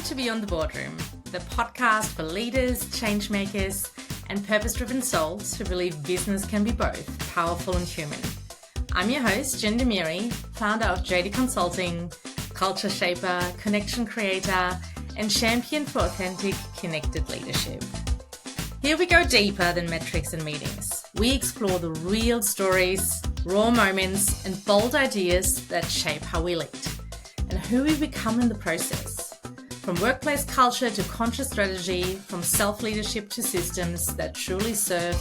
Welcome to Beyond the Boardroom, the podcast for leaders, change makers, and purpose-driven souls who believe business can be both powerful and human. I'm your host, Jen Demiri, founder of JD Consulting, culture shaper, connection creator, and champion for authentic, connected leadership. Here we go deeper than metrics and meetings. We explore the real stories, raw moments, and bold ideas that shape how we lead and who we become in the process. From workplace culture to conscious strategy, from self-leadership to systems that truly serve,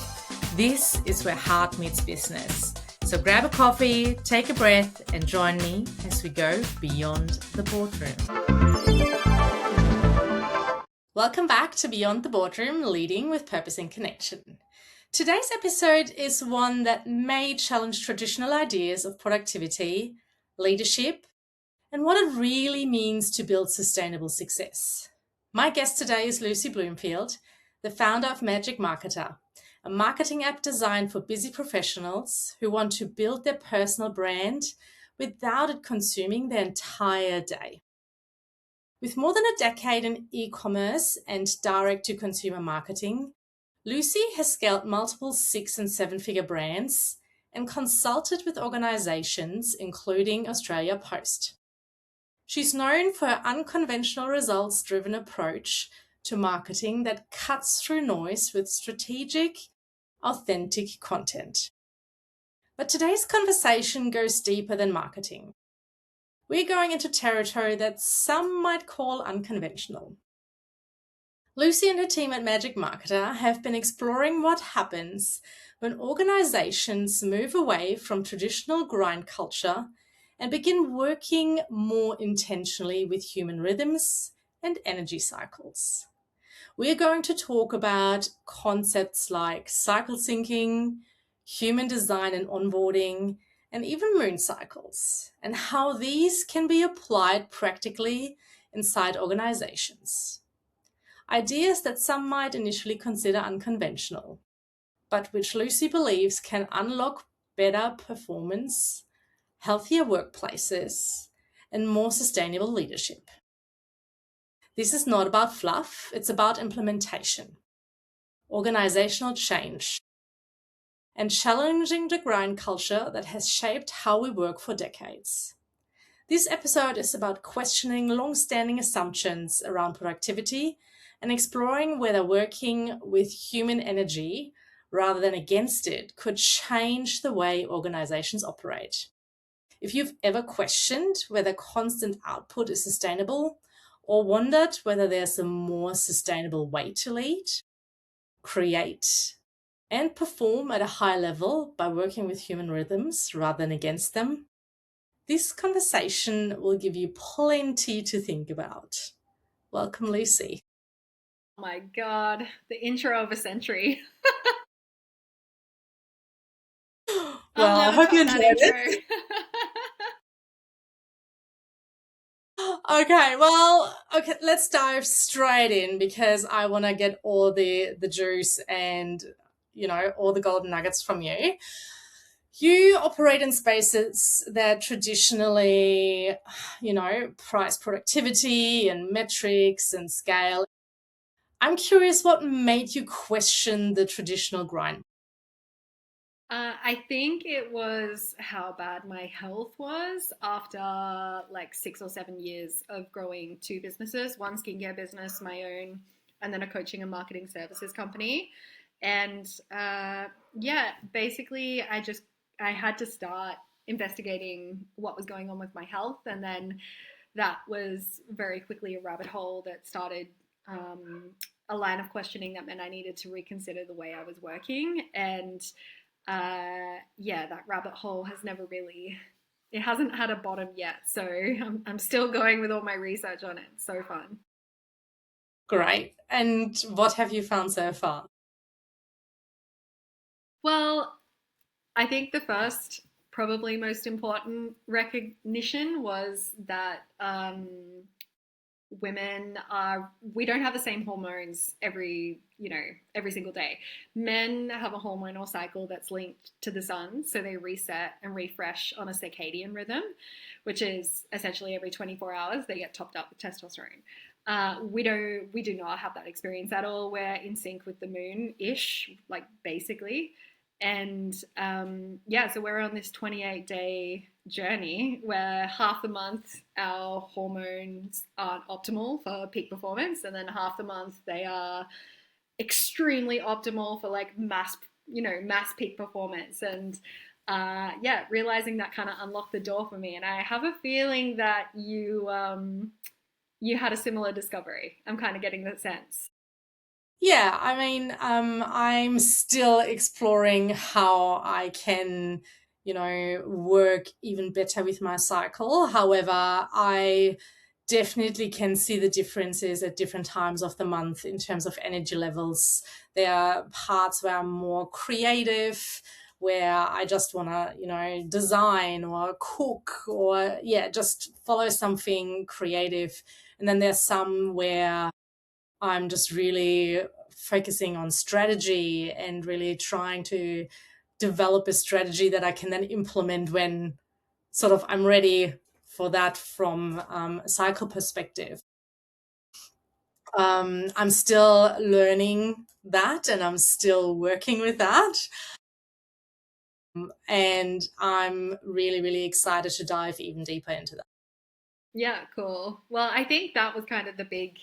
this is where heart meets business. So grab a coffee, take a breath, and join me as we go beyond the boardroom. Welcome back to Beyond the Boardroom, leading with purpose and connection. Today's episode is one that may challenge traditional ideas of productivity, leadership, and what it really means to build sustainable success. My guest today is Lucy Bloomfield, the founder of Magic Marketer, a marketing app designed for busy professionals who want to build their personal brand without it consuming their entire day. With more than a decade in e-commerce and direct-to-consumer marketing, Lucy has scaled multiple 6- and 7-figure brands and consulted with organizations including Australia Post. She's known for her unconventional results-driven approach to marketing that cuts through noise with strategic, authentic content. But today's conversation goes deeper than marketing. We're going into territory that some might call unconventional. Lucy and her team at Magic Marketer have been exploring what happens when organizations move away from traditional grind culture and begin working more intentionally with human rhythms and energy cycles. We're going to talk about concepts like cycle syncing, human design and onboarding, and even moon cycles, and how these can be applied practically inside organizations. Ideas that some might initially consider unconventional, but which Lucy believes can unlock better performance, healthier workplaces, and more sustainable leadership. This is not about fluff, it's about implementation, organizational change, and challenging the grind culture that has shaped how we work for decades. This episode is about questioning long-standing assumptions around productivity and exploring whether working with human energy rather than against it could change the way organizations operate. If you've ever questioned whether constant output is sustainable or wondered whether there's a more sustainable way to lead, create, and perform at a high level by working with human rhythms rather than against them, this conversation will give you plenty to think about. Welcome, Lucy. Oh my God, the intro of a century. Well, I hope you enjoyed it. Okay, let's dive straight in because I want to get all the juice and, all the golden nuggets from you. You operate in spaces that traditionally, price productivity and metrics and scale. I'm curious what made you question the traditional grind. I think it was how bad my health was after like 6 or 7 years of growing 2 businesses, one skincare business, my own, and then a coaching and marketing services company. And basically I had to start investigating what was going on with my health. And then that was very quickly a rabbit hole that started a line of questioning that meant I needed to reconsider the way I was working. And that rabbit hole has it hasn't had a bottom yet. So I'm still going with all my research on it. It's so fun. Great. And what have you found so far? Well, I think the first, probably most important recognition was that we don't have the same hormones every single day. Men have a hormonal cycle that's linked to the sun, so they reset and refresh on a circadian rhythm, which is essentially every 24 hours they get topped up with testosterone. We do not have that experience at all. We're in sync with the moon ish, like basically. And yeah, so we're on this 28-day journey where half the month our hormones aren't optimal for peak performance, and then half the month they are extremely optimal for like mass peak performance. And yeah, realizing that kind of unlocked the door for me. And I have a feeling that you had a similar discovery. I'm kind of getting that sense. Yeah, I mean, I'm still exploring how I can, work even better with my cycle. However, I definitely can see the differences at different times of the month in terms of energy levels. There are parts where I'm more creative, where I just want to, design or cook or, yeah, just follow something creative. And then there's some where I'm just really focusing on strategy and really trying to develop a strategy that I can then implement when sort of I'm ready for that from a cycle perspective. I'm still learning that and I'm still working with that. And I'm really, really excited to dive even deeper into that. Yeah, cool. Well, I think that was kind of the big,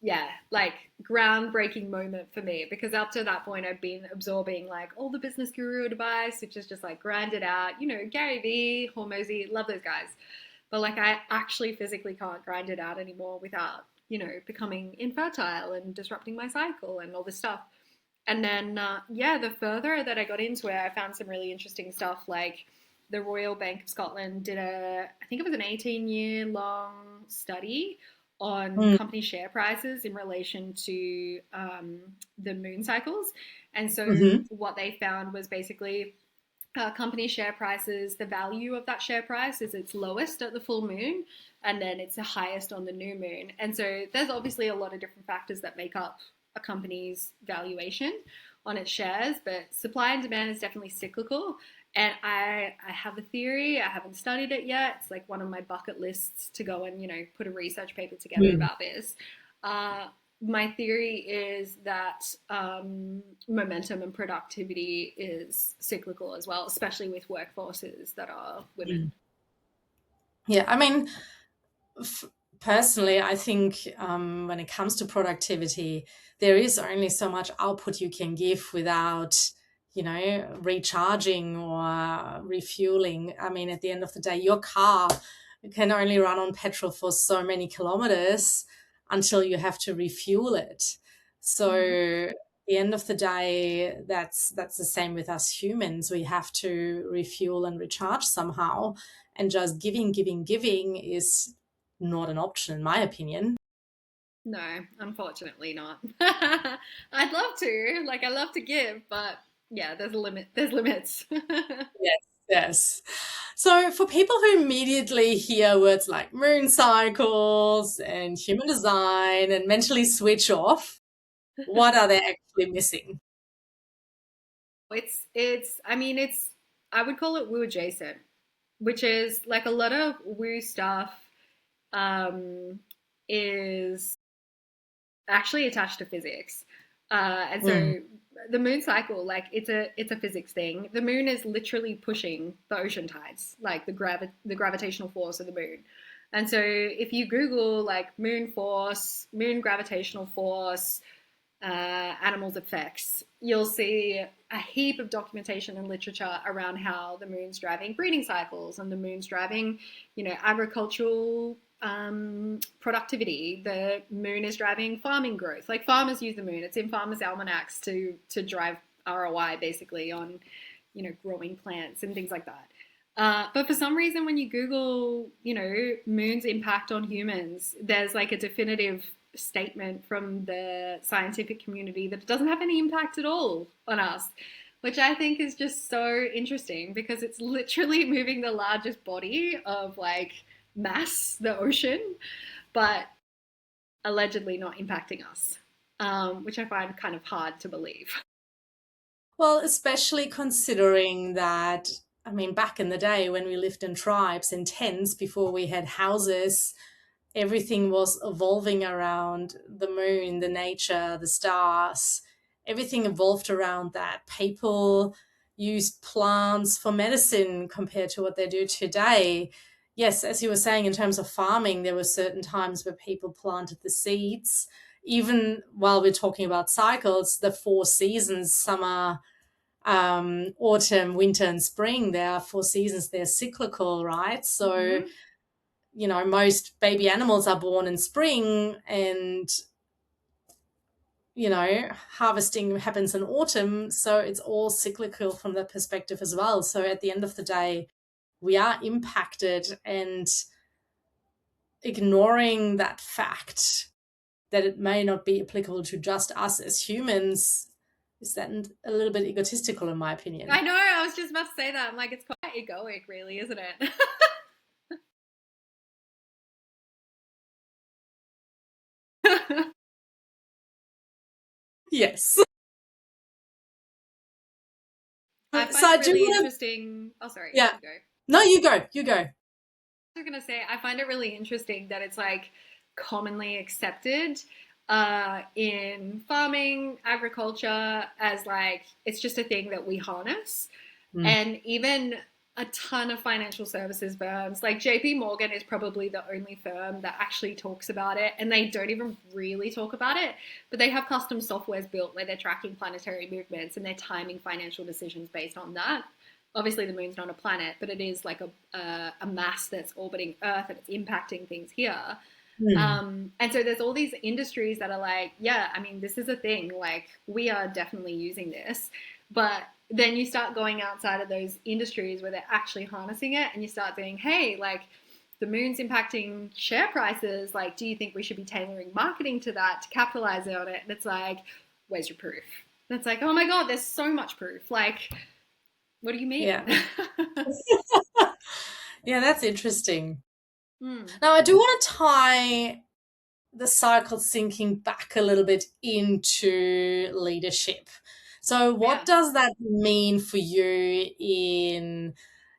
yeah, like groundbreaking moment for me, because up to that point I've been absorbing like all the business guru advice, which is just like grinded out, Gary Vee, Hormozy, love those guys. But like I actually physically can't grind it out anymore without, becoming infertile and disrupting my cycle and all this stuff. And then, yeah, the further that I got into it, I found some really interesting stuff. Like the Royal Bank of Scotland did I think it was an 18-year long study on Mm. company share prices in relation to the moon cycles. And so Mm-hmm. what they found was basically company share prices, the value of that share price is its lowest at the full moon, and then it's the highest on the new moon. And so there's obviously a lot of different factors that make up a company's valuation on its shares, but supply and demand is definitely cyclical. And I have a theory. I haven't studied it yet. It's like one of my bucket lists to go and put a research paper together Mm. about this. My theory is that momentum and productivity is cyclical as well, especially with workforces that are women. Mm. Yeah, I mean, f- personally, I think when it comes to productivity, there is only so much output you can give without, recharging or refueling. I mean, at the end of the day, your car can only run on petrol for so many kilometers until you have to refuel it. So, Mm-hmm. at the end of the day, that's the same with us humans. We have to refuel and recharge somehow, and just giving is not an option, in my opinion. No, unfortunately not. I'd love to. Like I love to give, but yeah, there's a limit. There's limits. Yes, yes. So for people who immediately hear words like moon cycles and human design and mentally switch off, what are they actually missing? it's I would call it woo adjacent, which is like a lot of woo stuff um is actually attached to physics. And Mm. so the moon cycle, like it's a physics thing. The moon is literally pushing the ocean tides, like the gravitational force of the moon. And so if you Google like moon force, moon gravitational force, animals effects, you'll see a heap of documentation and literature around how the moon's driving breeding cycles and the moon's driving, agricultural productivity. The moon is driving farming growth. Like farmers use the moon. It's in farmers' almanacs to drive ROI basically on, growing plants and things like that. But for some reason, when you Google, moon's impact on humans, there's like a definitive statement from the scientific community that it doesn't have any impact at all on us, which I think is just so interesting because it's literally moving the largest body of like mass, the ocean, but allegedly not impacting us, which I find kind of hard to believe. Well, especially considering that, I mean, back in the day when we lived in tribes, in tents before we had houses, everything was evolving around the moon, the nature, the stars. Everything evolved around that. People used plants for medicine compared to what they do today. Yes, as you were saying, in terms of farming, there were certain times where people planted the seeds. Even while we're talking about cycles, the 4 seasons, summer, autumn, winter, and spring, there are 4 seasons, they're cyclical, right? So, most baby animals are born in spring, and harvesting happens in autumn. So it's all cyclical from that perspective as well. So at the end of the day, we are impacted, and ignoring that fact that it may not be applicable to just us as humans is then a little bit egotistical, in my opinion. I know, I was just about to say that. I'm like, it's quite egoic, really, isn't it? Yes. I So find I it do really want to, interesting. Oh, sorry, yeah. you go. No, you go. You go. I was gonna say, I find it really interesting that it's like commonly accepted in farming, agriculture, as like it's just a thing that we harness. Mm. And even a ton of financial services firms, like JP Morgan is probably the only firm that actually talks about it, and they don't even really talk about it, but they have custom softwares built where they're tracking planetary movements and they're timing financial decisions based on that. Obviously the moon's not a planet, but it is like a mass that's orbiting Earth and it's impacting things here. Mm. And so there's all these industries that are like, yeah, I mean, this is a thing. Like, we are definitely using this. But then you start going outside of those industries where they're actually harnessing it, and you start saying, hey, like, the moon's impacting share prices. Like, do you think we should be tailoring marketing to that to capitalize on it? And it's like, where's your proof? And it's like, oh my God, there's so much proof. Like, what do you mean? Yeah. Yeah, that's interesting. Mm, Now, I do want to tie the cycle thinking back a little bit into leadership. So, what yeah. does that mean for you in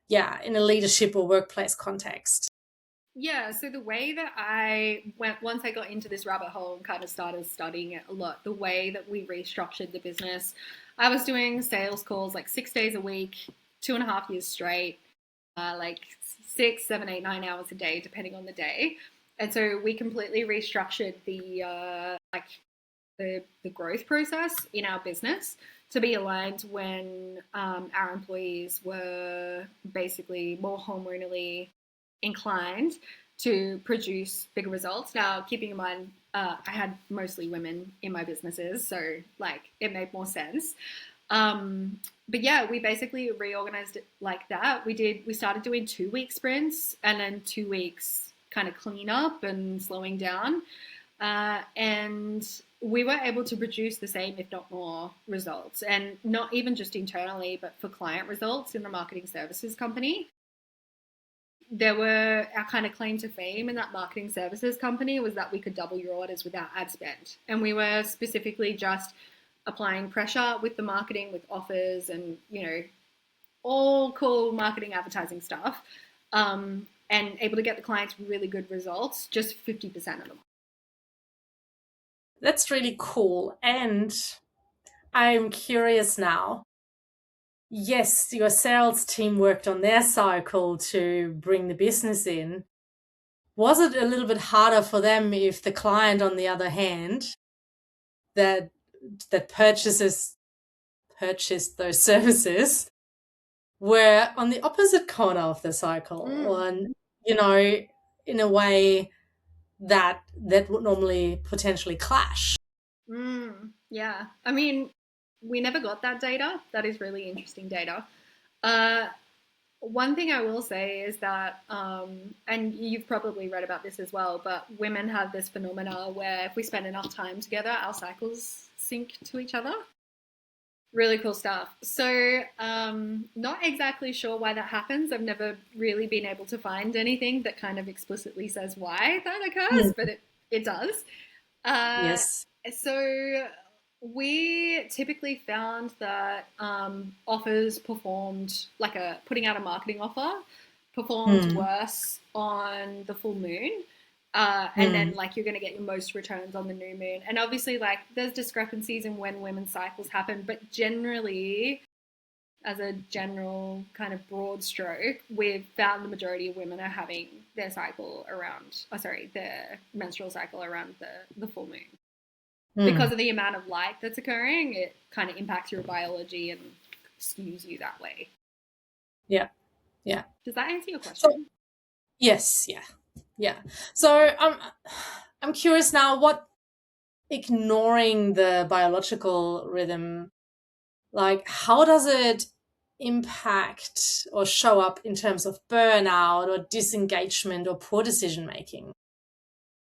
a leadership or workplace context? Yeah, so the way that I went, once I got into this rabbit hole and kind of started studying it a lot, the way that we restructured the business, I was doing sales calls like 6 days a week, 2.5 years straight, like 6, 7, 8, 9 hours a day, depending on the day. And so we completely restructured the growth process in our business to be aligned when our employees were basically more hormonally inclined to produce bigger results. Now, keeping in mind, I had mostly women in my businesses, so like it made more sense. But yeah, we basically reorganized it like that. We started doing 2 week sprints and then 2 weeks kind of clean up and slowing down. And we were able to produce the same, if not more, results. And not even just internally, but for client results in the marketing services company. There were our kind of claim to fame in that marketing services company was that we could double your orders without ad spend. And we were specifically just applying pressure with the marketing, with offers and, all cool marketing advertising stuff. And able to get the clients really good results, just 50% of them. That's really cool. And I'm curious now. Yes, your sales team worked on their cycle to bring the business in. Was it a little bit harder for them if the client, on the other hand, that that purchased those services were on the opposite corner of the cycle, Mm. or in a way that would normally potentially clash? Yeah. I mean, we never got that data. That is really interesting data. Uh, One thing I will say is that, and you've probably read about this as well, but women have this phenomena where if we spend enough time together, our cycles sync to each other. Really cool stuff. So, not exactly sure why that happens. I've never really been able to find anything that kind of explicitly says why that occurs, Mm. but it does. Uh, Yes. so we typically found that offers performed like putting out a marketing offer performed Mm. worse on the full moon And then like you're going to get your most returns on the new moon. And obviously like there's discrepancies in when women's cycles happen, but generally, as a general kind of broad stroke, we've found the majority of women are having their cycle around, their menstrual cycle around the full moon. Because of the amount of light that's occurring, it kind of impacts your biology and skews you that way. Yeah. Yeah. Does that answer your question? So, yes. Yeah. Yeah. So I'm curious now, what ignoring the biological rhythm, like how does it impact or show up in terms of burnout or disengagement or poor decision making?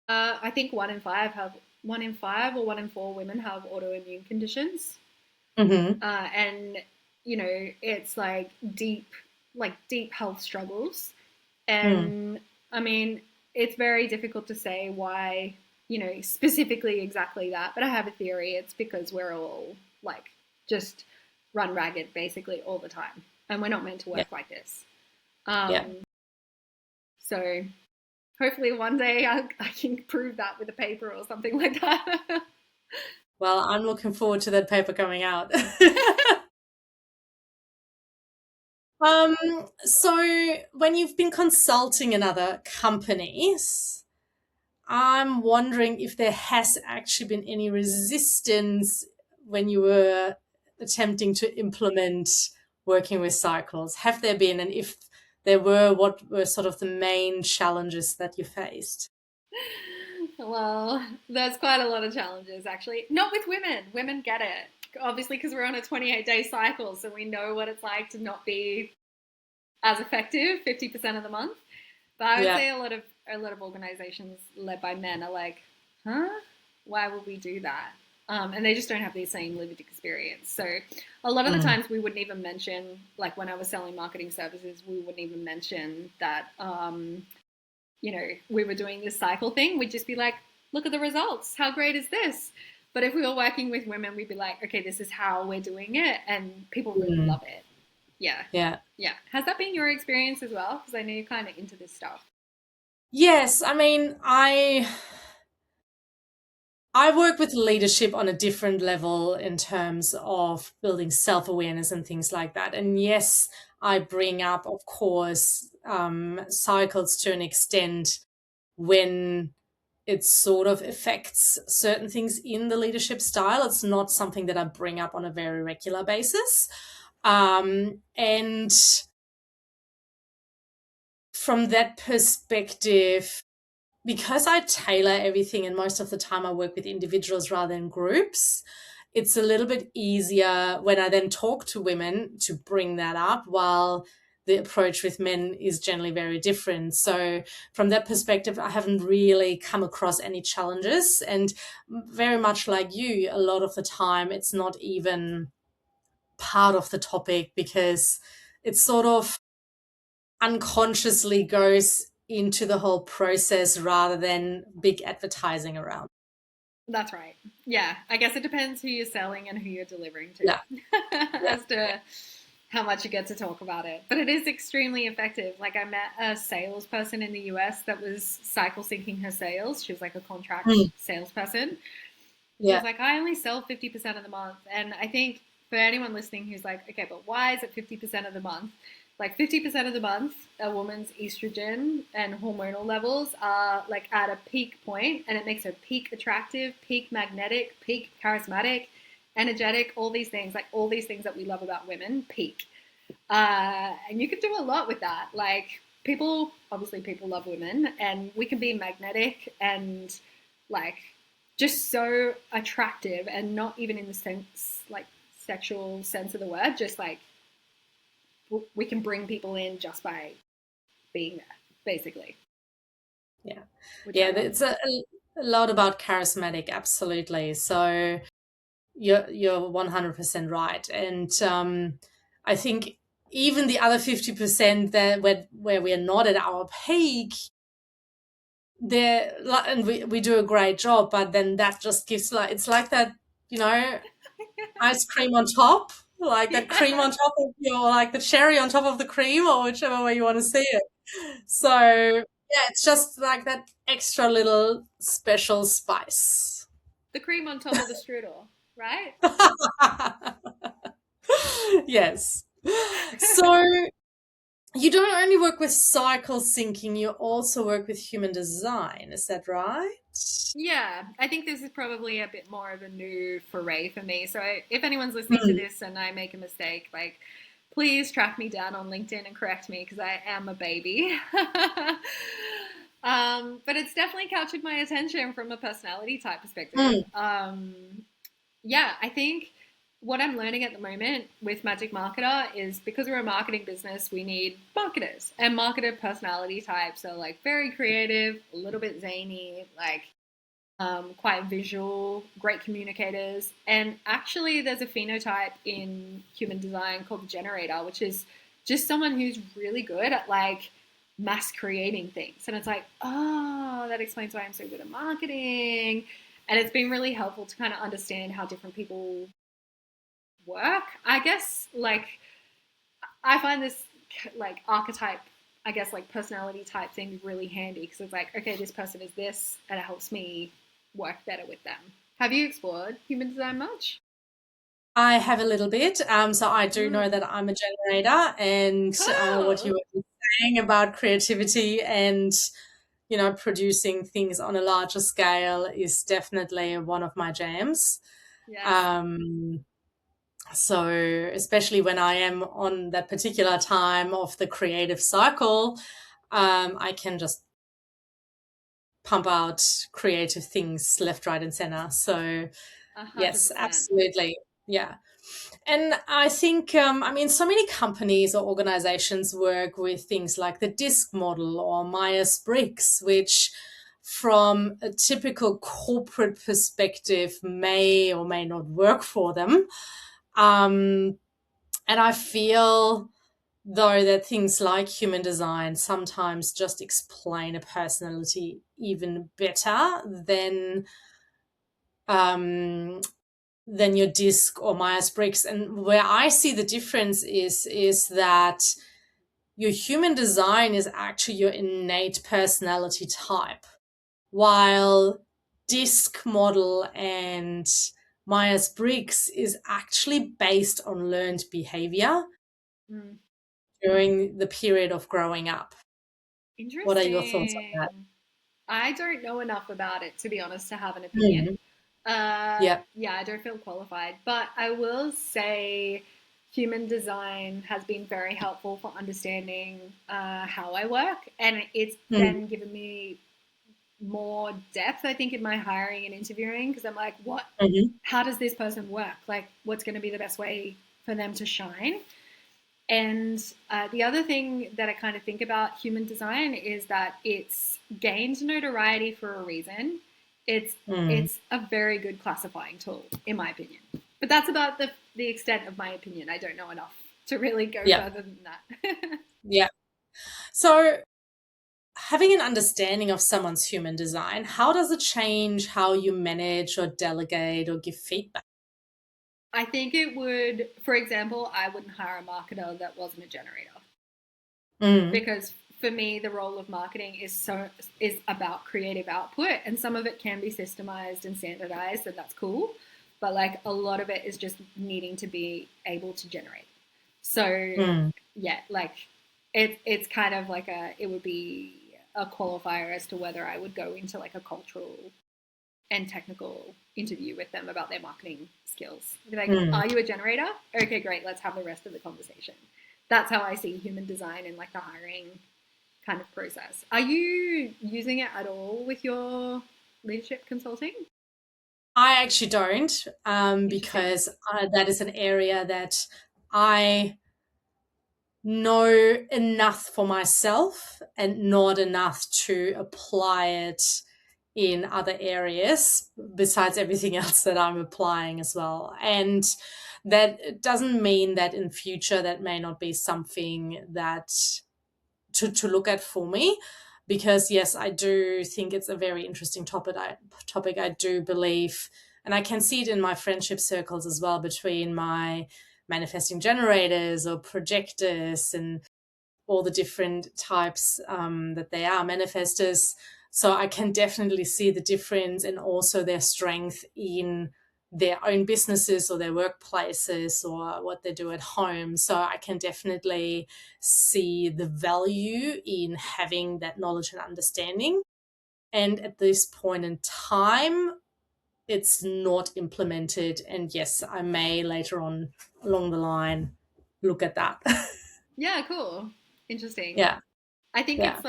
I think 1 in 5 or 1 in 4 women have autoimmune conditions. And you know, it's like deep health struggles. And I mean, it's very difficult to say why, you know, specifically exactly that, but I have a theory. It's because we're all like just run ragged basically all the time, and we're not meant to work like this. So hopefully one day I can prove that with a paper or something like that. Well, I'm looking forward to that paper coming out. So when you've been consulting in other companies, I'm wondering if there has actually been any resistance when you were attempting to implement working with cycles. Have there been? And if there were, what were sort of the main challenges that you faced? Well, there's quite a lot of challenges actually. Not with women. Women get it. Obviously, because we're on a 28-day cycle, so we know what it's like to not be as effective 50% of the month. But I would say a lot of organizations led by men are like, huh? Why would we do that? And they just don't have the same lived experience. So a lot of the times we wouldn't even mention, like when I was selling marketing services, we wouldn't even mention that, you know, we were doing this cycle thing. We'd just be like, look at the results. How great is this? But if we were working with women, we'd be like, okay, this is how we're doing it. And people really love it. Yeah. Has that been your experience as well? Because I know you're kind of into this stuff. Yes. I mean, I work with leadership on a different level in terms of building self-awareness and things like that. And yes, I bring up, of course, cycles to an extent when it sort of affects certain things in the leadership style. It's not something that I bring up on a very regular basis. And from that perspective, because I tailor everything and most of the time I work with individuals rather than groups, it's a little bit easier when I then talk to women to bring that up, while the approach with men is generally very different. So from that perspective, I haven't really come across any challenges. And very much like you, a lot of the time it's not even part of the topic because it's sort of unconsciously goes into the whole process rather than big advertising around. That's right. Yeah. I guess it depends who you're selling and who you're delivering to as to how much you get to talk about it. But it is extremely effective. Like I met a salesperson in the US that was cycle syncing her sales. She was like a contract salesperson. She was like, I only sell 50% of the month. And I think for anyone listening who's like, okay, but why is it 50% of the month? Like 50% of the month, a woman's estrogen and hormonal levels are like at a peak point, and it makes her peak attractive, peak magnetic, peak charismatic, energetic, all these things that we love about women, peak. And you can do a lot with that. Like people love women, and we can be magnetic and like just so attractive, and not even in the sense like sexual sense of the word, just like we can bring people in just by being there, basically. Yeah. It's a lot about charismatic, absolutely. So you're 100% right. And I think even the other 50% that where we are not at our peak, there, and we do a great job, but then that just gives it's like that, you know, ice cream on top, like that cream on top of your, like the cherry on top of the cream, or whichever way you want to see it. So Yeah, it's just like that extra little special spice. The cream on top of the strudel, right? Yes. So you don't only work with cycle syncing, you also work with human design. Is that right? Yeah, I think this is probably a bit more of a new foray for me. So if anyone's listening to Mm, this and I make a mistake, like, please track me down on LinkedIn and correct me because I am a baby. But it's definitely captured my attention from a personality type perspective. mm, Yeah, I think what I'm learning at the moment with Magic Marketer is because we're a marketing business, we need marketers. And marketer personality types are like very creative, a little bit zany, like quite visual, great communicators. And actually, there's a phenotype in human design called the generator, which is just someone who's really good at like mass creating things. And it's like, oh, that explains why I'm so good at marketing. And it's been really helpful to kind of understand how different people work. I guess, like, I find this like archetype, I guess, like personality type thing really handy because it's like, okay, this person is this, and it helps me work better with them. Have you explored human design much? I have a little bit. So I do know Mm. that I'm a generator, and what you Cool. were saying about creativity and producing things on a larger scale is definitely one of my jams. Yes. Um, so especially when I am on that particular time of the creative cycle, I can just pump out creative things left, right, and center. So A hundred yes, percent. absolutely. Yeah. And I think, I mean, so many companies or organizations work with things like the DISC model or Myers Briggs, which from a typical corporate perspective may or may not work for them. Um, and I feel, though, that things like human design sometimes just explain a personality even better um, than your disc or Myers-Briggs. And where I see the difference is that your human design is actually your innate personality type, while disc model and Myers-Briggs is actually based on learned behavior Mm. during the period of growing up. What are your thoughts on that? Interesting. I don't know enough about it to be honest to have an opinion. Mm, yeah. Yeah, I don't feel qualified, but I will say human design has been very helpful for understanding how I work, and it's Mm, then given me more depth, I think, in my hiring and interviewing because I'm like, what? mhm, How does this person work? Like, what's going to be the best way for them to shine? And the other thing that I kind of think about human design is that it's gained notoriety for a reason. It's mm, it's a very good classifying tool, in my opinion. But that's about the extent of my opinion. I don't know enough to really go yeah. further than that. Yeah. So having an understanding of someone's human design, how does it change how you manage or delegate or give feedback? I think it would, for example, I wouldn't hire a marketer that wasn't a generator Mm, because for me the role of marketing is about creative output and some of it can be systemized and standardized and that's cool, but like a lot of it is just needing to be able to generate. So mm, yeah, like it's kind of like it would be a qualifier as to whether I would go into like a cultural and technical interview with them about their marketing skills. Be like, mm. are you a generator? Okay, great. Let's have the rest of the conversation. That's how I see human design in like the hiring kind of process. Are you using it at all with your leadership consulting? I actually don't, Interesting. because that is an area that I know enough for myself and not enough to apply it in other areas besides everything else that I'm applying as well. And that doesn't mean that in future that may not be something that to look at for me, because yes, I do think it's a very interesting topic. I do believe, and I can see it in my friendship circles as well, between my manifesting generators or projectors and all the different types that they are manifestors. So I can definitely see the difference and also their strength in their own businesses or their workplaces or what they do at home. So I can definitely see the value in having that knowledge and understanding. And at this point in time, it's not implemented. And yes, I may later on along the line look at that. Yeah, cool. Interesting. Yeah. Yeah.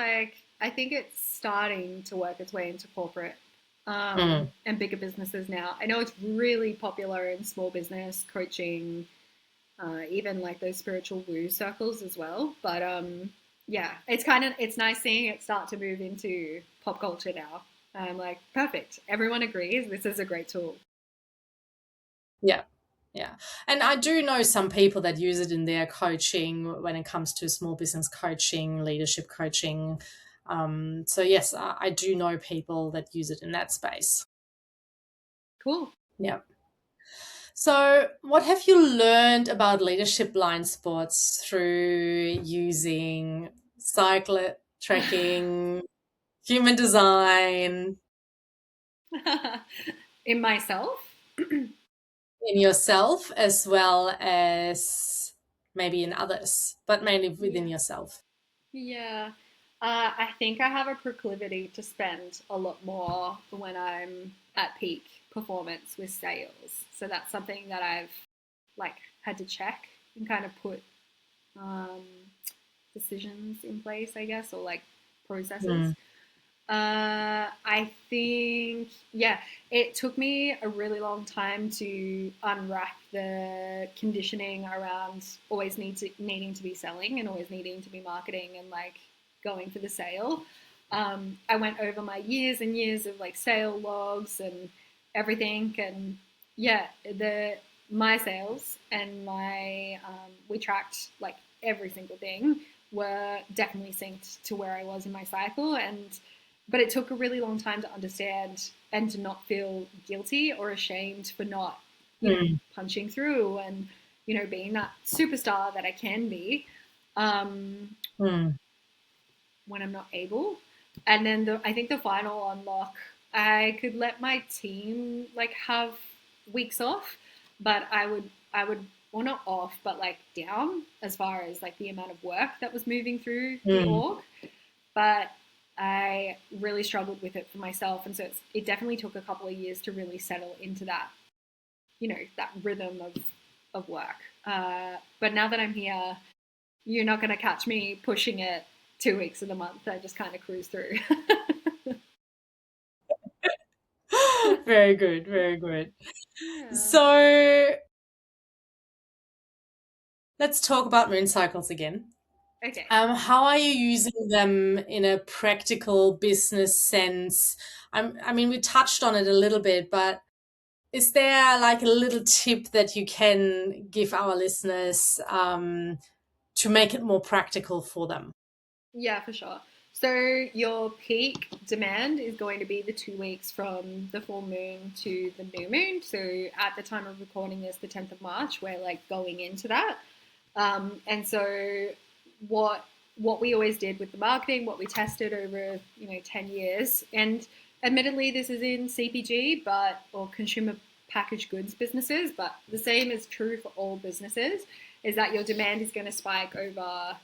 I think it's starting to work its way into corporate Mm. and bigger businesses now. I know it's really popular in small business coaching, even like those spiritual woo circles as well. But yeah, it's nice seeing it start to move into pop culture now. I'm like, perfect. Everyone agrees. This is a great tool. Yeah. Yeah. And I do know some people that use it in their coaching when it comes to small business coaching, leadership coaching. So, yes, I do know people that use it in that space. Cool. Yeah. So, what have you learned about leadership blind spots through using cycle tracking, human design, In myself. in yourself as well as maybe in others, but mainly within Yeah. yourself? Yeah. I think I have a proclivity to spend a lot more when I'm at peak performance with sales. So that's something that I've like had to check and kind of put um, decisions in place, I guess, or like processes. Mm. I think, yeah, it took me a really long time to unwrap the conditioning around needing to be selling and always needing to be marketing and like going for the sale. I went over my years and years of like sale logs and everything, and yeah, the my sales and my we tracked like every single thing were definitely synced to where I was in my cycle, and but it took a really long time to understand and to not feel guilty or ashamed for not, Mm. punching through and, being that superstar that I can be um, Mm. when I'm not able. And then I think the final unlock, I could let my team like have weeks off, but well, not off, but like down as far as like the amount of work that was moving through the Mm. org. But I really struggled with it for myself, and so it definitely took a couple of years to really settle into that, that rhythm of work. But now that I'm here, you're not going to catch me pushing it 2 weeks of the month. I just kind of cruise through. Very good, very good. Yeah. So let's talk about moon cycles again. Okay. How are you using them in a practical business sense? I mean, we touched on it a little bit, but is there like a little tip that you can give our listeners to make it more practical for them? Yeah, for sure. So your peak demand is going to be the 2 weeks from the full moon to the new moon. So at the time of recording this, the 10th of March, we're like going into that. And so what we always did with the marketing, what we tested over 10 years, and admittedly this is in CPG or consumer packaged goods businesses, but the same is true for all businesses, is that your demand is going to spike over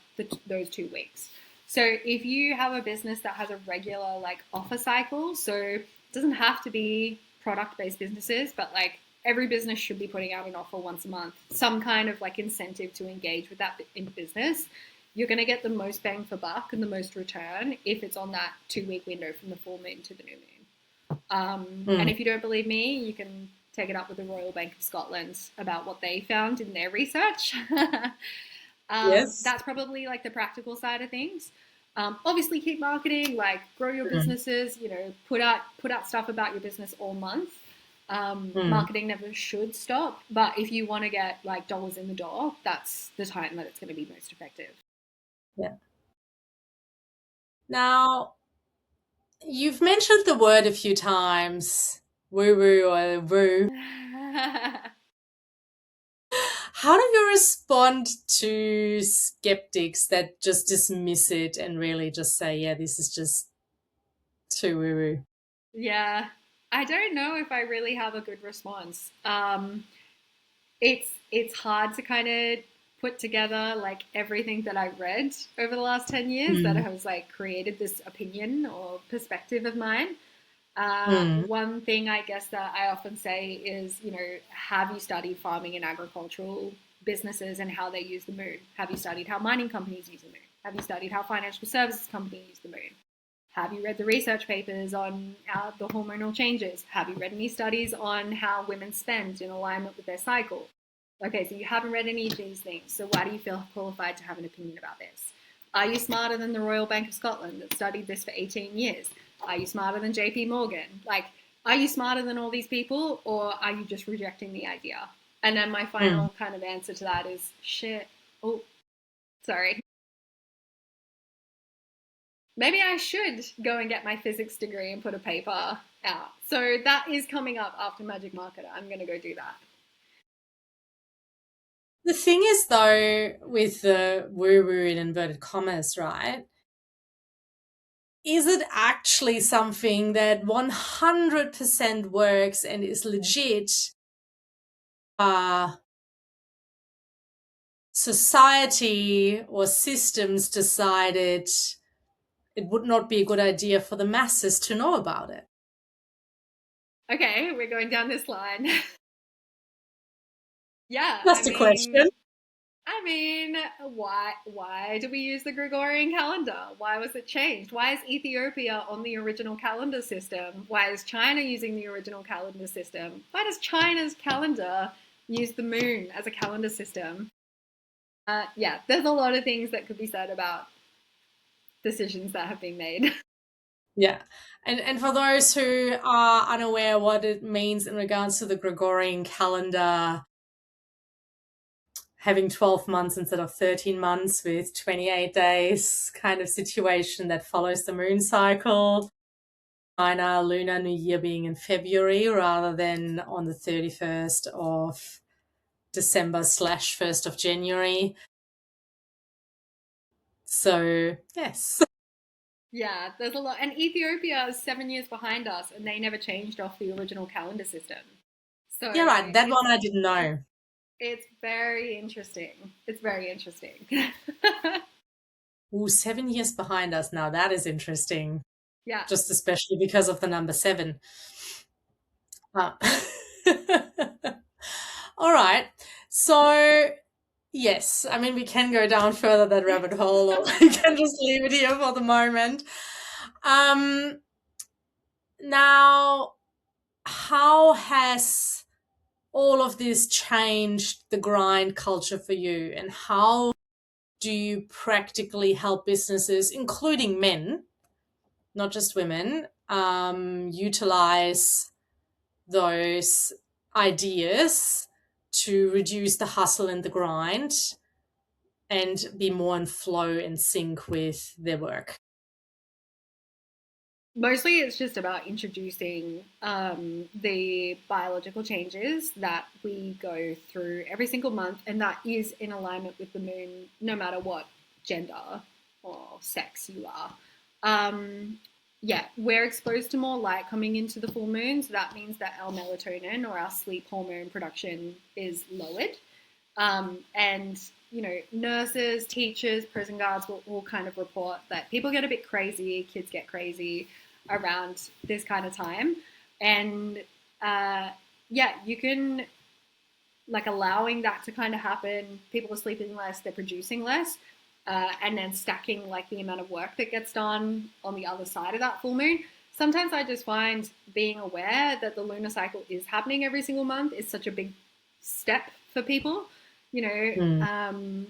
those 2 weeks. So if you have a business that has a regular like offer cycle, so it doesn't have to be product-based businesses, but like every business should be putting out an offer once a month, some kind of like incentive to engage with that in business. You're going to get the most bang for buck and the most return if it's on that 2 week window from the full moon to the new moon. And Mm. if you don't believe me, you can take it up with the Royal Bank of Scotland about what they found in their research. Yes. That's probably like the practical side of things. Obviously, keep marketing, like grow your Mm. businesses. Put out stuff about your business all month. Mm. Marketing never should stop, but if you want to get like dollars in the door, that's the time that it's going to be most effective. Yeah. Now, you've mentioned the word a few times, woo woo or woo. How do you respond to skeptics that just dismiss it and really just say, yeah, this is just too woo woo? Yeah, I don't know if I really have a good response. It's hard to kind of put together like everything that I read over the last 10 years that Mm. has like created this opinion or perspective of mine. Mm. One thing I guess that I often say is, have you studied farming and agricultural businesses and how they use the moon? Have you studied how mining companies use the moon? Have you studied how financial services companies use the moon? Have you read the research papers on the hormonal changes? Have you read any studies on how women spend in alignment with their cycle? Okay, so you haven't read any of these things. So why do you feel qualified to have an opinion about this? Are you smarter than the Royal Bank of Scotland that studied this for 18 years? Are you smarter than JP Morgan? Like, are you smarter than all these people, or are you just rejecting the idea? And then my Mm. final kind of answer to that is shit. Oh, sorry. Maybe I should go and get my physics degree and put a paper out. So that is coming up after Magic Marketer. I'm going to go do that. The thing is, though, with the woo woo in inverted commas, right? Is it actually something that 100% works and is legit? Society or systems decided it would not be a good idea for the masses to know about it. Okay, we're going down this line. Yeah, That's the question. I mean, why do we use the Gregorian calendar? Why was it changed? Why is Ethiopia on the original calendar system? Why is China using the original calendar system? Why does China's calendar use the moon as a calendar system? Yeah, there's a lot of things that could be said about decisions that have been made. Yeah. And for those who are unaware what it means in regards to the Gregorian calendar, having 12 months instead of 13 months with 28 days kind of situation that follows the moon cycle. China Lunar New Year being in February rather than on the 31st of December slash 1st of January. So, yes. Yeah, there's a lot. And Ethiopia is 7 years behind us, and they never changed off the original calendar system. So Yeah, right. That it's one I didn't know. it's very interesting. It's very interesting. Ooh, 7 years behind us now. That is interesting. Yeah. Just especially because of the number seven. Uh, all right. So, yes, I mean, we can go down further that rabbit hole, or we can just leave it here for the moment. Um, Now, how has all of this changed the grind culture for you, and how do you practically help businesses, including men, not just women, utilize those ideas to reduce the hustle and the grind and be more in flow and sync with their work? Mostly it's just about introducing the biological changes that we go through every single month, and that is in alignment with the moon, no matter what gender or sex you are. Yeah, we're exposed to more light coming into the full moon, so that means that our melatonin or our sleep hormone production is lowered. And nurses, teachers, prison guards will all kind of report that people get a bit crazy, kids get crazy around this kind of time. And yeah, you can like allowing that to kind of happen. People are sleeping less, they're producing less, and then stacking like the amount of work that gets done on the other side of that full moon. Sometimes I just find being aware that the lunar cycle is happening every single month is such a big step for people. You know, Mm.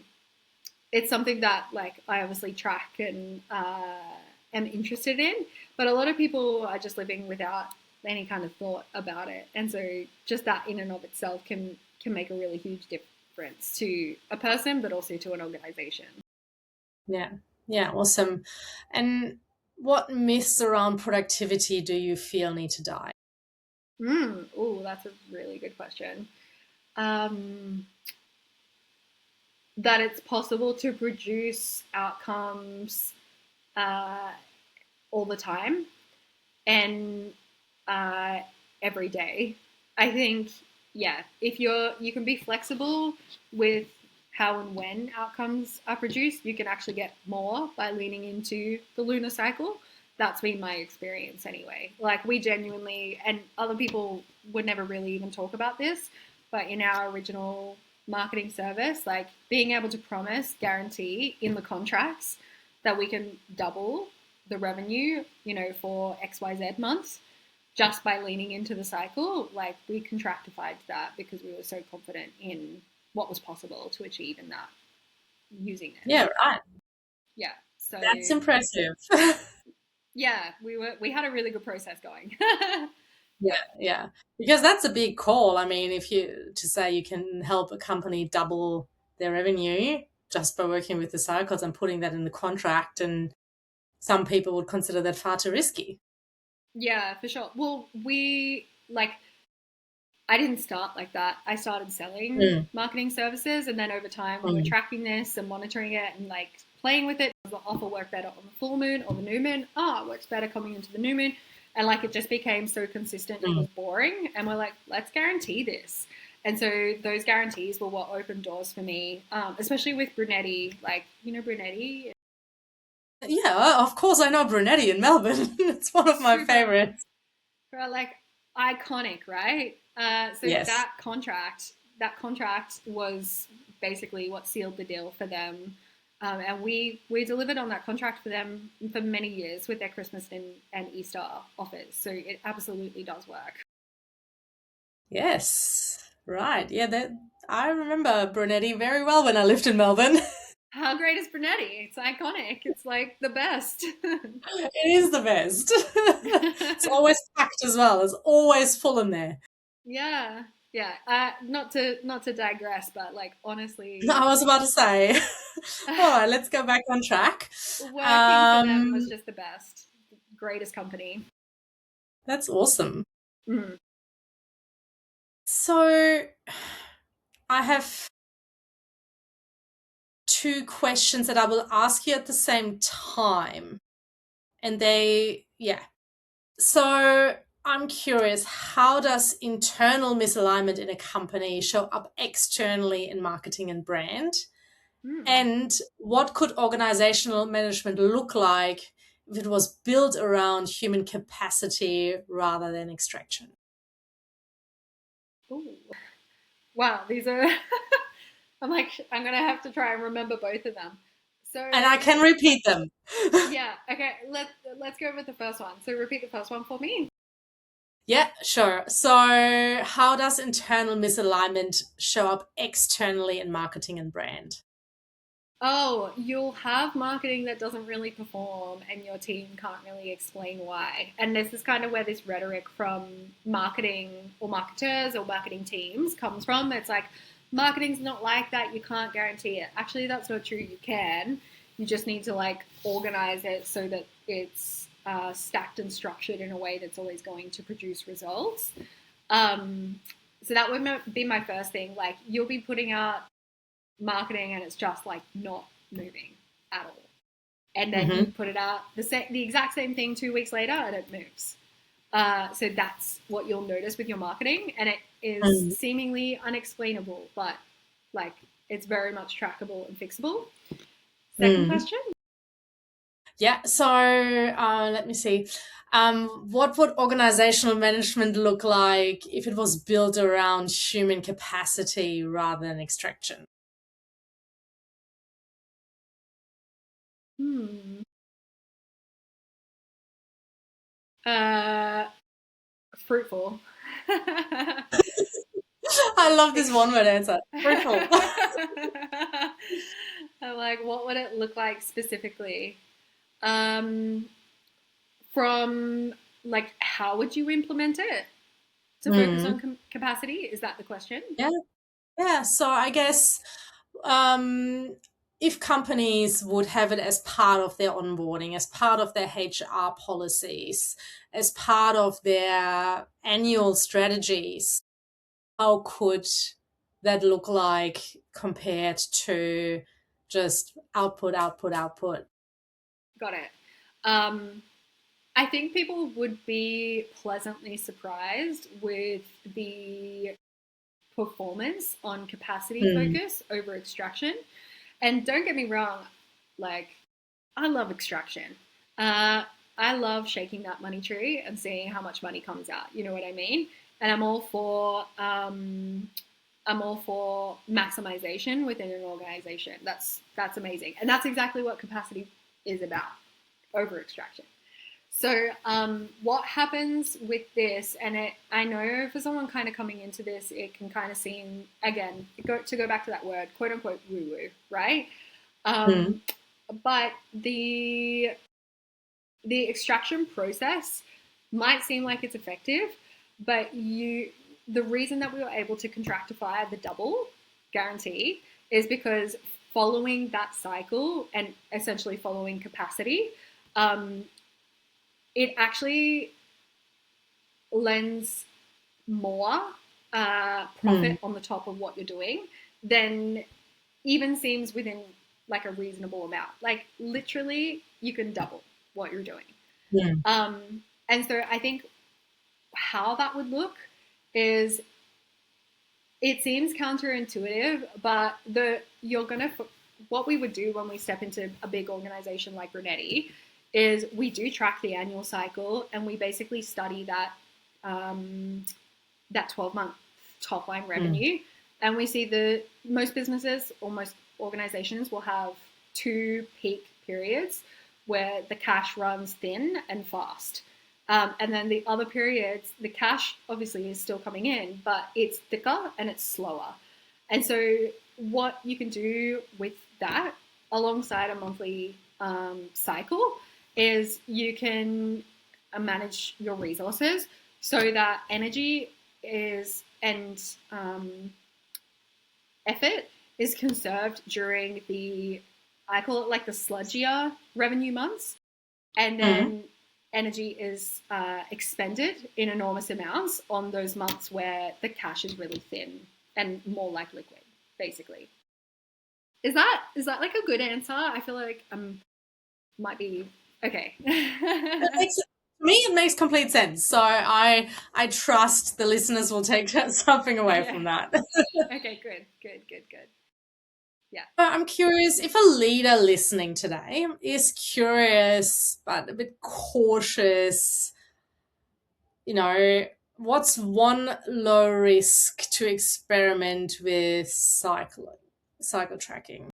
it's something that like I obviously track and am interested in, but a lot of people are just living without any kind of thought about it, and so just that in and of itself can make a really huge difference to a person, but also to an organization. Yeah. Yeah. Awesome. And what myths around productivity do you feel need to die? Oh, that's a really good question. Um, that it's possible to produce outcomes uh, all the time and uh, every day. I think, yeah, if you can be flexible with how and when outcomes are produced, you can actually get more by leaning into the lunar cycle. That's been my experience anyway. Like we genuinely, and other people would never really even talk about this, but in our original marketing service, like being able to promise, guarantee in the contracts that we can double the revenue, for XYZ months just by leaning into the cycle, like we contractified that because we were so confident in what was possible to achieve in that using Yeah, this. right. Yeah. So That's impressive. yeah, we had a really good process going. Yeah, Yeah. yeah. Because that's a big call. I mean, if you to say you can help a company double their revenue just by working with the cycles and putting that in the contract, and some people would consider that far too risky. Yeah, for sure. Well, we like I didn't start like that. I started selling Mm, marketing services, and then over time we were mm, tracking this and monitoring it and like playing with it. Does the offer work better on the full moon or the new moon? Oh, it works better coming into the new moon. And like it just became so consistent, it mm. was boring. And we're like, let's guarantee this. And so those guarantees were what opened doors for me, especially with Brunetti. Like, Brunetti? Yeah, of course I know Brunetti in Melbourne. It's one of my Super, favorites. like iconic, right? So Yes. that contract was basically what sealed the deal for them, and we delivered on that contract for them for many years with their Christmas and Easter offers. So it absolutely does work. Yes. Right. Yeah, that I remember Brunetti very well when I lived in Melbourne. How great is Brunetti? It's iconic. It's like the best. It is the best. It's always packed as well. It's always full in there. Yeah, yeah. Not to digress, but like I honestly, was about to say, all right, let's go back on track. working for them was Um, just the best, greatest company. that's awesome. Mm. So I have two questions that I will ask you at the same time. And yeah. So I'm curious, how does internal misalignment in a company show up externally in marketing and brand? Mm. And what could organizational management look like if it was built around human capacity rather than extraction? Ooh. Wow, these are. I'm gonna have to try and remember both of them. So And I can repeat them. yeah, okay. Let's go with the first one. So repeat the first one for me. Yeah, sure. So, how does internal misalignment show up externally in marketing and brand? Oh, you'll have marketing that doesn't really perform, and your team can't really explain why. And this is kind of where this rhetoric from marketing or marketers or marketing teams comes from. It's like, marketing's not like that. You can't guarantee it. Actually, that's not true. You can. You just need to like organize it so that it's stacked and structured in a way that's always going to produce results. Um, so that would be my first thing. Like, you'll be putting out marketing and it's just like not moving at all. And then you Mm-hmm. put it out the exact same thing 2 weeks later and it moves. So that's what you'll notice with your marketing, and it is seemingly unexplainable, but like it's very much trackable and fixable. Second Mm-hmm. question. Yeah, so let me see. What would organizational management look like if it was built around human capacity rather than extraction? Hmm. Uh, Fruitful. I love this one Ex- word answer. Fruitful. I'm like, what would it look like specifically? Um, from like, how would you implement it to focus Mm. on capacity? Is that the question? Yeah, yeah. So I guess um, if companies would have it as part of their onboarding, as part of their HR policies, as part of their annual strategies, how could that look like compared to just output, output, output. Got it. I think people would be pleasantly surprised with the performance on capacity focus over extraction. And don't get me wrong, like, I love extraction. I love shaking that money tree and seeing how much money comes out. You know what I mean? And I'm all for maximization within an organization. That's amazing, and that's exactly what capacity is about: over extraction. So what happens with this, and I know for someone kind of coming into this, it can kind of seem, again, to go back to that word, quote unquote, woo-woo, right? But the extraction process might seem like it's effective, but the reason that we were able to contractify the double guarantee is because following that cycle and essentially following capacity, it actually lends more profit on the top of what you're doing than even seems within like a reasonable amount. Like literally you can double what you're doing. And so I think how that would look is, it seems counterintuitive, but what we would do when we step into a big organization like Brunetti is we do track the annual cycle, and we basically study that 12-month top line revenue. And we see most businesses or most organizations will have 2 peak periods where the cash runs thin and fast. And then the other periods, the cash obviously is still coming in, but it's thicker and it's slower. And so what you can do with that alongside a monthly cycle is you can manage your resources so that energy and effort is conserved during I call it like the sludgier revenue months, and then energy is expended in enormous amounts on those months where the cash is really thin and more like liquid, basically. Is that like a good answer? I feel like might be okay. To me, it makes complete sense. So I trust the listeners will take something away from that. Okay, good. Yeah. I'm curious if a leader listening today is curious but a bit cautious, what's one low risk to experiment with cycle tracking?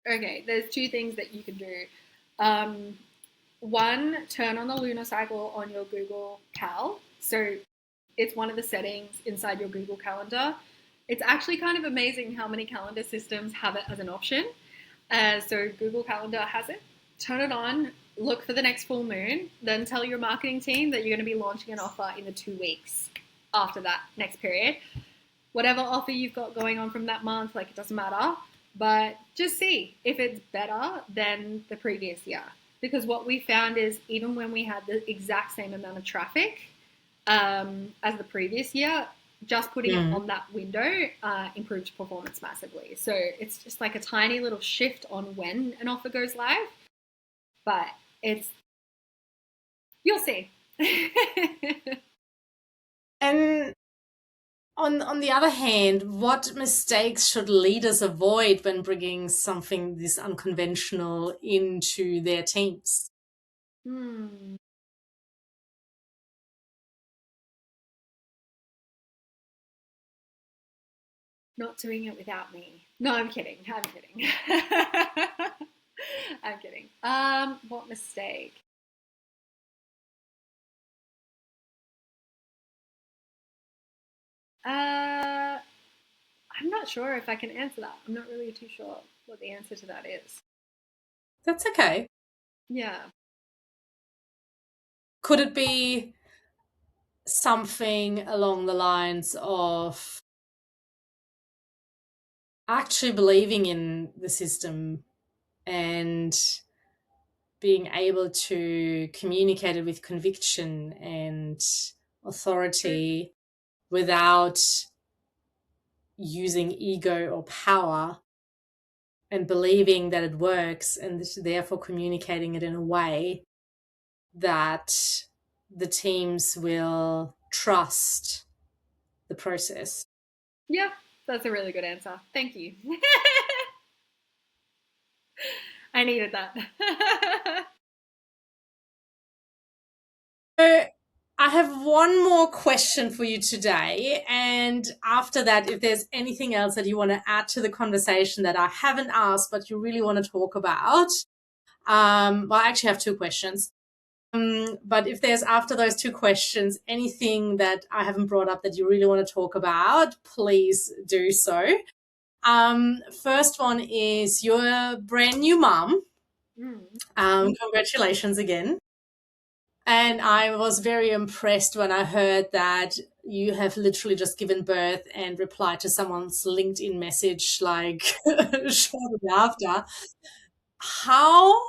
Okay, there's 2 things that you can do. One, turn on the lunar cycle on your Google Cal. So it's one of the settings inside your Google Calendar. It's actually kind of amazing how many calendar systems have it as an option. So Google Calendar has it. Turn it on, look for the next full moon, then tell your marketing team that you're going to be launching an offer in the 2 weeks after that next period. Whatever offer you've got going on from that month, like, it doesn't matter, but just see if it's better than the previous year. Because what we found is even when we had the exact same amount of traffic as the previous year, just putting it on that window improved performance massively. So it's just like a tiny little shift on when an offer goes live, but you'll see. And on the other hand, what mistakes should leaders avoid when bringing something this unconventional into their teams? Not doing it without me. No, I'm kidding. I'm kidding. What mistake? I'm not sure if I can answer that. I'm not really too sure what the answer to that is. That's okay. Yeah. Could it be something along the lines of actually believing in the system and being able to communicate it with conviction and authority without using ego or power and believing that it works, and therefore communicating it in a way that the teams will trust the process. Yeah, that's a really good answer. Thank you. I needed that. So I have one more question for you today. And after that, if there's anything else that you want to add to the conversation that I haven't asked, but you really want to talk about, well, I actually have two questions. But if there's, after those two questions, anything that I haven't brought up that you really want to talk about, please do so. First one is, you're a brand new mom. Congratulations again. And I was very impressed when I heard that you have literally just given birth and replied to someone's LinkedIn message like shortly after. How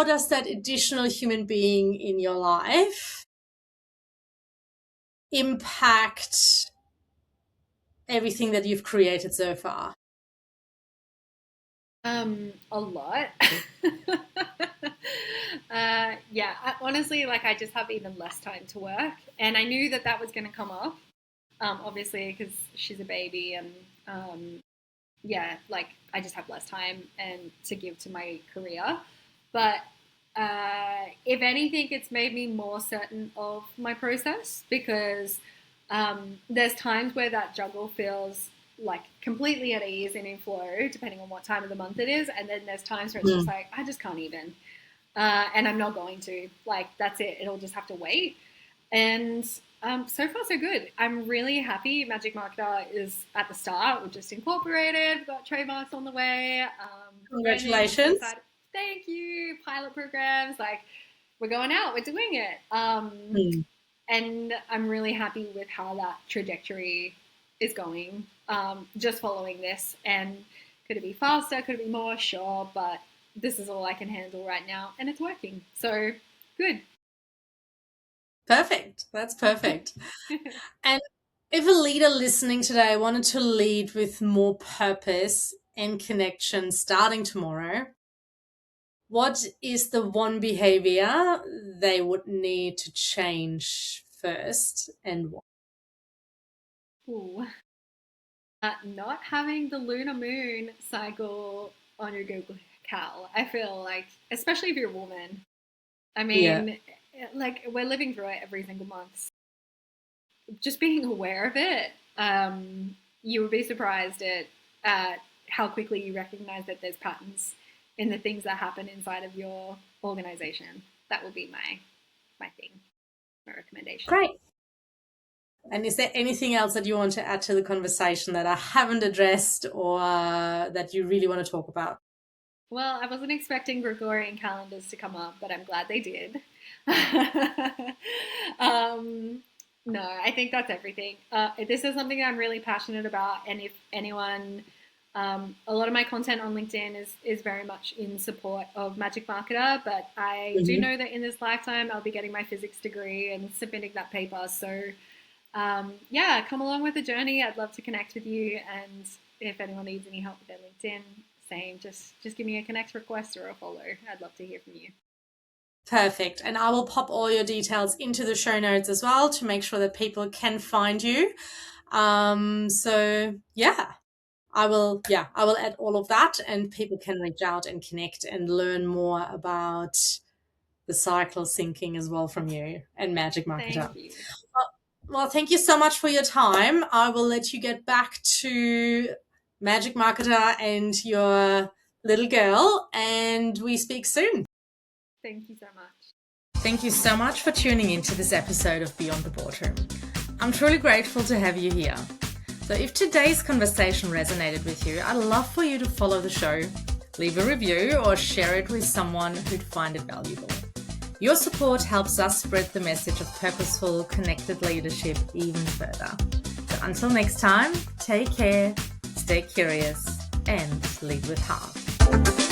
does that additional human being in your life impact everything that you've created so far? A lot. Yeah, honestly, like I just have even less time to work, and I knew that that was going to come up. Obviously, because she's a baby, and yeah, like I just have less time and to give to my career. But if anything, it's made me more certain of my process, because there's times where that juggle feels like completely at ease and in flow, depending on what time of the month it is. And then there's times where it's just like, I just can't even. And I'm not going to. Like, that's it. It'll just have to wait. And so far, so good. I'm really happy. Magic Marketer is at the start. We've just incorporated. We've got trademarks on the way. Congratulations. Thank you. Pilot programs. Like, we're going out. We're doing it. And I'm really happy with how that trajectory is going. Just following this. And could it be faster? Could it be more? Sure. But this is all I can handle right now. And it's working. So, good. Perfect. That's perfect. And if a leader listening today wanted to lead with more purpose and connection starting tomorrow, what is the one behavior they would need to change first, and what? Ooh. Not having the lunar moon cycle on your Google Cal. I feel like, especially if you're a woman. I mean, like, we're living through it every single month. Just being aware of it, you would be surprised at how quickly you recognize that there's patterns in the things that happen inside of your organization. That would be my thing, my recommendation. Great. And is there anything else that you want to add to the conversation that I haven't addressed, or that you really want to talk about? Well, I wasn't expecting Gregorian calendars to come up, but I'm glad they did. No, I think that's everything. This is something that I'm really passionate about, and if anyone, a lot of my content on LinkedIn is very much in support of Magic Marketer, but I do know that in this lifetime I'll be getting my physics degree and submitting that paper. So yeah, come along with the journey. I'd love to connect with you, and if anyone needs any help with their LinkedIn, same, just give me a connect request or a follow. I'd love to hear from you. Perfect. And I will pop all your details into the show notes as well to make sure that people can find you. So yeah, I will add all of that, and people can reach out and connect and learn more about the cycle syncing as well from you and Magic Marketer. Thank you. Well, thank you so much for your time. I will let you get back to Magic Marketer and your little girl, and we speak soon. Thank you so much. Thank you so much for tuning into this episode of Beyond the Boardroom. I'm truly grateful to have you here. So if today's conversation resonated with you, I'd love for you to follow the show, leave a review, or share it with someone who'd find it valuable. Your support helps us spread the message of purposeful, connected leadership even further. So until next time, take care, stay curious, and lead with heart.